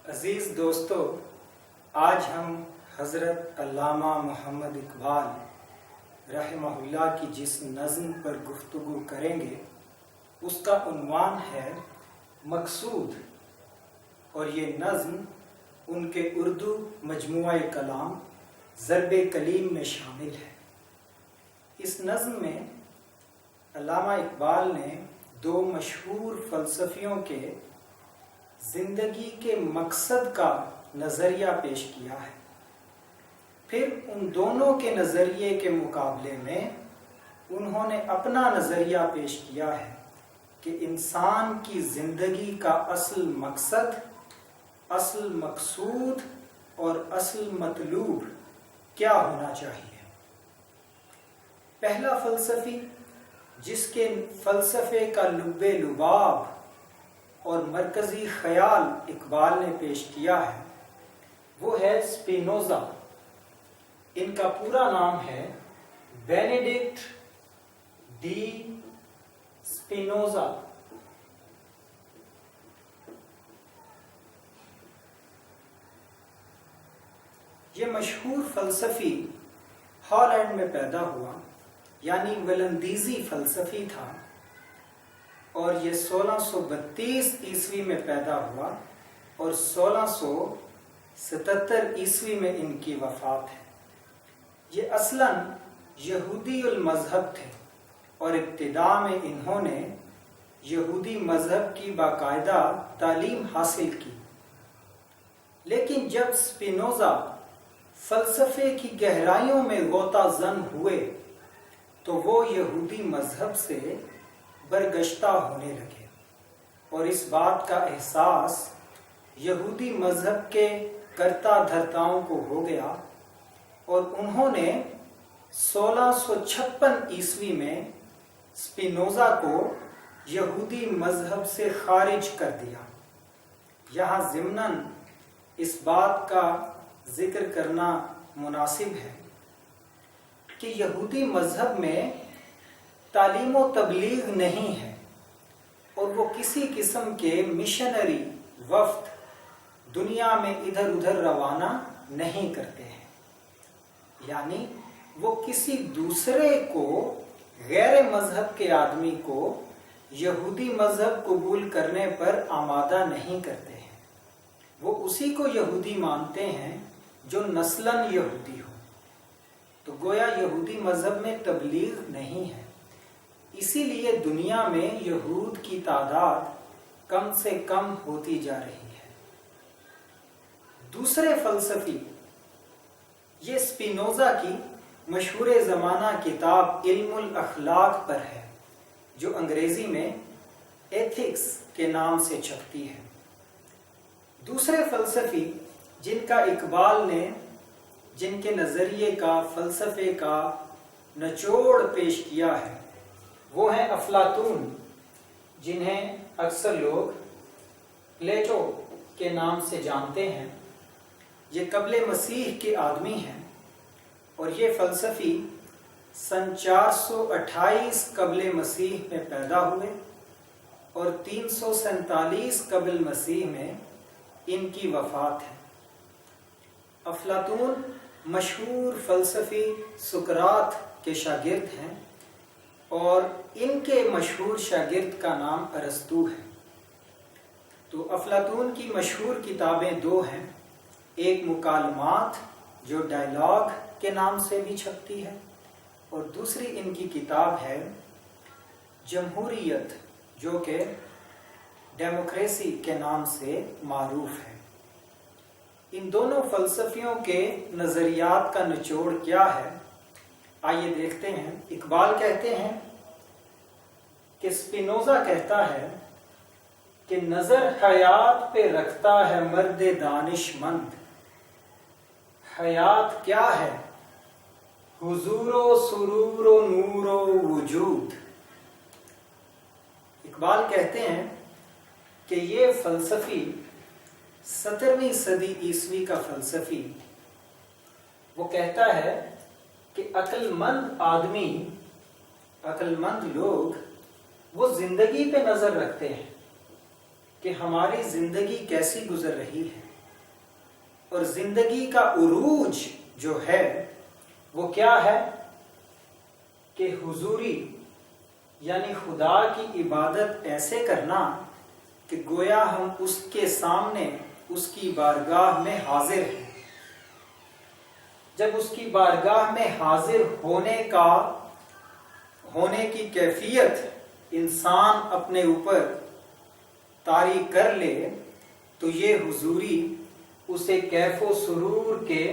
عزیز دوستو، آج ہم حضرت علامہ محمد اقبال رحمہ اللہ کی جس نظم پر گفتگو کریں گے اس کا عنوان ہے مقصود، اور یہ نظم ان کے اردو مجموعہ کلام ضرب کلیم میں شامل ہے۔ اس نظم میں علامہ اقبال نے دو مشہور فلسفیوں کے زندگی کے مقصد کا نظریہ پیش کیا ہے، پھر ان دونوں کے نظریے کے مقابلے میں انہوں نے اپنا نظریہ پیش کیا ہے کہ انسان کی زندگی کا اصل مقصد، اصل مقصود اور اصل مطلوب کیا ہونا چاہیے۔ پہلا فلسفی جس کے فلسفے کا لب لباب اور مرکزی خیال اقبال نے پیش کیا ہے وہ ہے اسپینوزا۔ ان کا پورا نام ہے بینیڈکٹ ڈی اسپینوزا۔ یہ مشہور فلسفی ہالینڈ میں پیدا ہوا، یعنی ولندیزی فلسفی تھا، اور یہ 1632 عیسوی میں پیدا ہوا اور 1677 عیسوی میں ان کی وفات ہے۔ یہ اصلاً یہودی المذہب تھے اور ابتدا میں انہوں نے یہودی مذہب کی باقاعدہ تعلیم حاصل کی، لیکن جب اسپینوزا فلسفے کی گہرائیوں میں غوطہ زن ہوئے تو وہ یہودی مذہب سے برگشتہ ہونے لگے، اور اس بات کا احساس یہودی مذہب کے کرتا دھرتاؤں کو ہو گیا، اور انہوں نے 1656 عیسوی میں اسپینوزا کو یہودی مذہب سے خارج کر دیا۔ یہاں ضمناً اس بات کا ذکر کرنا مناسب ہے کہ یہودی مذہب میں تعلیم و تبلیغ نہیں ہے، اور وہ کسی قسم کے مشنری وفد دنیا میں ادھر ادھر روانہ نہیں کرتے ہیں، یعنی وہ کسی دوسرے کو، غیر مذہب کے آدمی کو یہودی مذہب قبول کرنے پر آمادہ نہیں کرتے ہیں، وہ اسی کو یہودی مانتے ہیں جو نسلاً یہودی ہو۔ تو گویا یہودی مذہب میں تبلیغ نہیں ہے، اسی لیے دنیا میں یہود کی تعداد کم سے کم ہوتی جا رہی ہے۔ دوسرے فلسفی یہ اسپینوزا کی مشہور زمانہ کتاب علم الاخلاق پر ہے، جو انگریزی میں ایتھکس کے نام سے چھپتی ہے۔ دوسرے فلسفی جن کا اقبال نے، جن کے نظریے کا، فلسفے کا نچوڑ پیش کیا ہے وہ ہیں افلاطون، جنہیں اکثر لوگ پلیٹو کے نام سے جانتے ہیں۔ یہ قبل مسیح کے آدمی ہیں، اور یہ فلسفی سن 428 قبل مسیح میں پیدا ہوئے اور 347 قبل مسیح میں ان کی وفات ہے۔ افلاطون مشہور فلسفی سقراط کے شاگرد ہیں، اور ان کے مشہور شاگرد کا نام ارسطو ہے۔ تو افلاطون کی مشہور کتابیں دو ہیں، ایک مکالمات جو ڈائلاگ کے نام سے بھی چھپتی ہے، اور دوسری ان کی کتاب ہے جمہوریت، جو کہ ڈیموکریسی کے نام سے معروف ہے۔ ان دونوں فلسفیوں کے نظریات کا نچوڑ کیا ہے، آئیے دیکھتے ہیں۔ اقبال کہتے ہیں کہ اسپینوزا کہتا ہے کہ نظر حیات پہ رکھتا ہے مرد دانش مند، حیات کیا ہے؟ حضور و سرور و نور و وجود۔ اقبال کہتے ہیں کہ یہ فلسفی 17ویں صدی عیسوی کا فلسفی، وہ کہتا ہے کہ عقل مند آدمی، عقل مند لوگ وہ زندگی پہ نظر رکھتے ہیں کہ ہماری زندگی کیسی گزر رہی ہے، اور زندگی کا عروج جو ہے وہ کیا ہے کہ حضوری یعنی خدا کی عبادت ایسے کرنا کہ گویا ہم اس کے سامنے اس کی بارگاہ میں حاضر ہیں۔ جب اس کی بارگاہ میں حاضر ہونے کی کیفیت انسان اپنے اوپر طاری کر لے تو یہ حضوری اسے کیف و سرور کے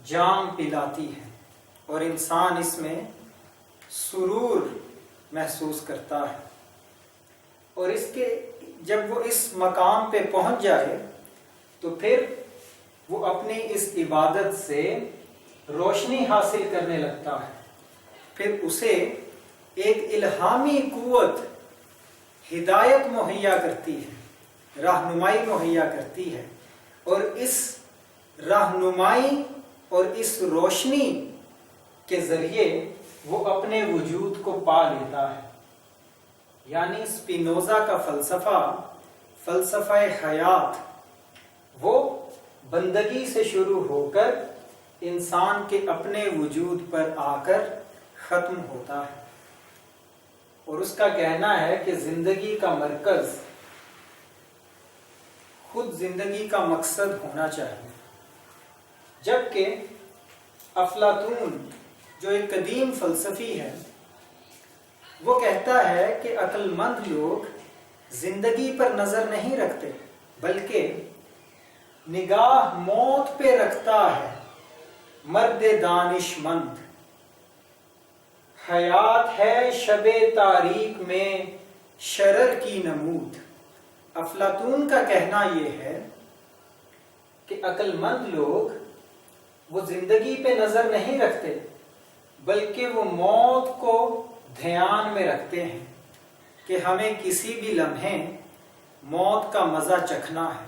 جام پلاتی ہے اور انسان اس میں سرور محسوس کرتا ہے، اور جب وہ اس مقام پہ پہنچ جائے تو پھر وہ اپنی اس عبادت سے روشنی حاصل کرنے لگتا ہے، پھر اسے ایک الہامی قوت ہدایت مہیا کرتی ہے، رہنمائی مہیا کرتی ہے، اور اس رہنمائی اور اس روشنی کے ذریعے وہ اپنے وجود کو پا لیتا ہے۔ یعنی اسپینوزا کا فلسفہ حیات وہ بندگی سے شروع ہو کر انسان کے اپنے وجود پر آ کر ختم ہوتا ہے، اور اس کا کہنا ہے کہ زندگی کا مرکز خود زندگی کا مقصد ہونا چاہیے، جبکہ افلاطون جو ایک قدیم فلسفی ہے وہ کہتا ہے کہ عقل مند لوگ زندگی پر نظر نہیں رکھتے بلکہ نگاہ موت پہ رکھتا ہے مرد دانش مند۔ حیات ہے شب تاریک میں شرر کی نمود۔ افلاطون کا کہنا یہ ہے کہ عقل مند لوگ وہ زندگی پہ نظر نہیں رکھتے بلکہ وہ موت کو دھیان میں رکھتے ہیں کہ ہمیں کسی بھی لمحے موت کا مزہ چکھنا ہے۔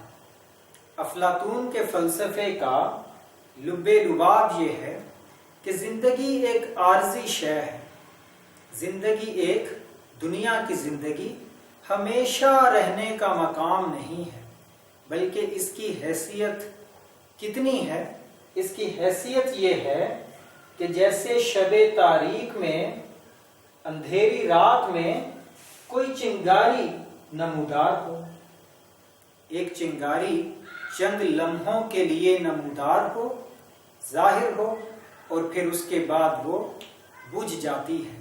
افلاطون کے فلسفے کا لب لباب یہ ہے کہ زندگی ایک عارضی شے ہے، زندگی ایک دنیا کی زندگی ہمیشہ رہنے کا مقام نہیں ہے، بلکہ اس کی حیثیت کتنی ہے؟ اس کی حیثیت یہ ہے کہ جیسے شب تاریک میں اندھیری رات میں کوئی چنگاری نمودار ہو، ایک چنگاری چند لمحوں کے لیے نمودار ہو، ظاہر ہو، اور پھر اس کے بعد وہ بجھ جاتی ہے،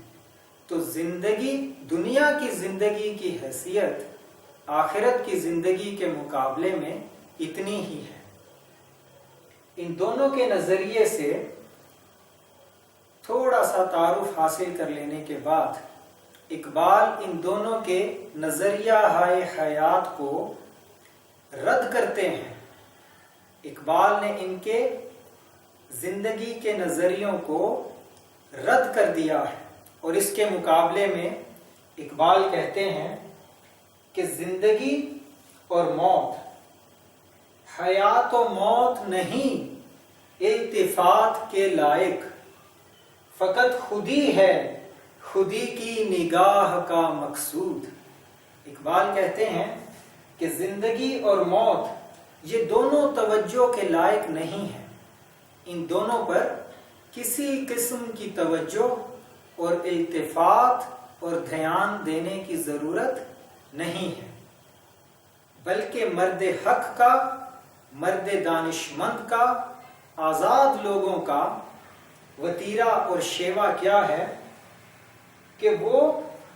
تو زندگی دنیا کی زندگی کی حیثیت آخرت کی زندگی کے مقابلے میں اتنی ہی ہے۔ ان دونوں کے نظریے سے تھوڑا سا تعارف حاصل کر لینے کے بعد اقبال ان دونوں کے نظریہ ہائے حیات کو رد کرتے ہیں۔ اقبال نے ان کے زندگی کے نظریوں کو رد کر دیا ہے، اور اس کے مقابلے میں اقبال کہتے ہیں کہ زندگی اور موت حیات و موت نہیں التفات کے لائق، فقط خودی ہے خودی کی نگاہ کا مقصود۔ اقبال کہتے ہیں کہ زندگی اور موت یہ دونوں توجہ کے لائق نہیں ہیں، ان دونوں پر کسی قسم کی توجہ اور التفات اور دھیان دینے کی ضرورت نہیں ہے، بلکہ مرد حق کا، مرد دانشمند کا، آزاد لوگوں کا وتیرہ اور شیوا کیا ہے کہ وہ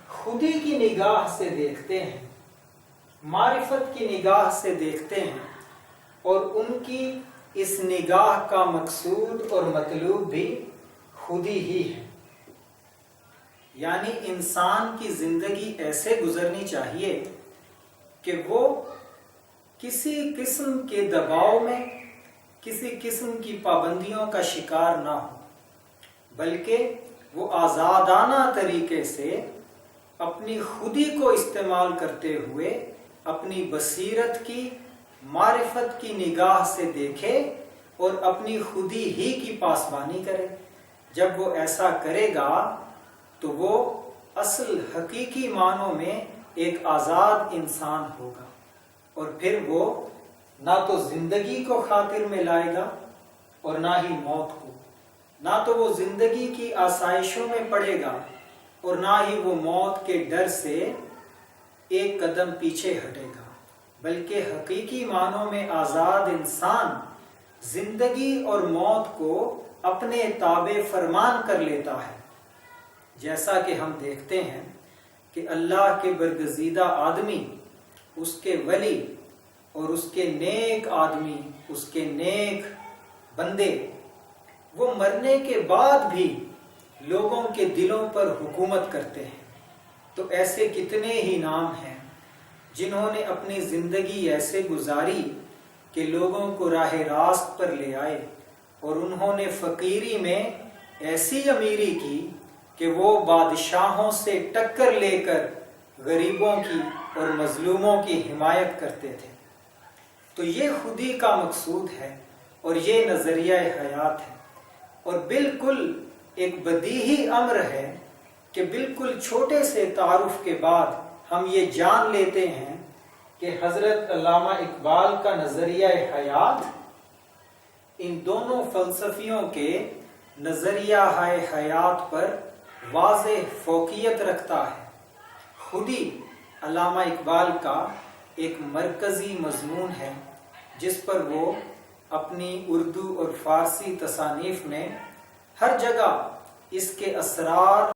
خودی کی نگاہ سے دیکھتے ہیں، معرفت کی نگاہ سے دیکھتے ہیں، اور ان کی اس نگاہ کا مقصود اور مطلوب بھی خودی ہی ہے۔ یعنی انسان کی زندگی ایسے گزرنی چاہیے کہ وہ کسی قسم کے دباؤ میں، کسی قسم کی پابندیوں کا شکار نہ ہو، بلکہ وہ آزادانہ طریقے سے اپنی خودی کو استعمال کرتے ہوئے اپنی بصیرت کی، معرفت کی نگاہ سے دیکھے اور اپنی خودی ہی کی پاسبانی کرے۔ جب وہ ایسا کرے گا تو وہ اصل حقیقی معنوں میں ایک آزاد انسان ہوگا، اور پھر وہ نہ تو زندگی کو خاطر میں لائے گا اور نہ ہی موت کو، نہ تو وہ زندگی کی آسائشوں میں پڑے گا اور نہ ہی وہ موت کے ڈر سے ایک قدم پیچھے ہٹے گا، بلکہ حقیقی معنوں میں آزاد انسان زندگی اور موت کو اپنے تابع فرمان کر لیتا ہے۔ جیسا کہ ہم دیکھتے ہیں کہ اللہ کے برگزیدہ آدمی، اس کے ولی اور اس کے نیک آدمی، اس کے نیک بندے، وہ مرنے کے بعد بھی لوگوں کے دلوں پر حکومت کرتے ہیں۔ تو ایسے کتنے ہی نام ہیں جنہوں نے اپنی زندگی ایسے گزاری کہ لوگوں کو راہ راست پر لے آئے، اور انہوں نے فقیری میں ایسی امیری کی کہ وہ بادشاہوں سے ٹکر لے کر غریبوں کی اور مظلوموں کی حمایت کرتے تھے۔ تو یہ خودی کا مقصود ہے اور یہ نظریہ حیات ہے، اور بالکل ایک بدیہی امر ہے کہ بالکل چھوٹے سے تعارف کے بعد ہم یہ جان لیتے ہیں کہ حضرت علامہ اقبال کا نظریہ حیات ان دونوں فلسفیوں کے نظریہ حیات پر واضح فوقیت رکھتا ہے۔ خودی علامہ اقبال کا ایک مرکزی مضمون ہے جس پر وہ اپنی اردو اور فارسی تصانیف میں ہر جگہ اس کے اسرار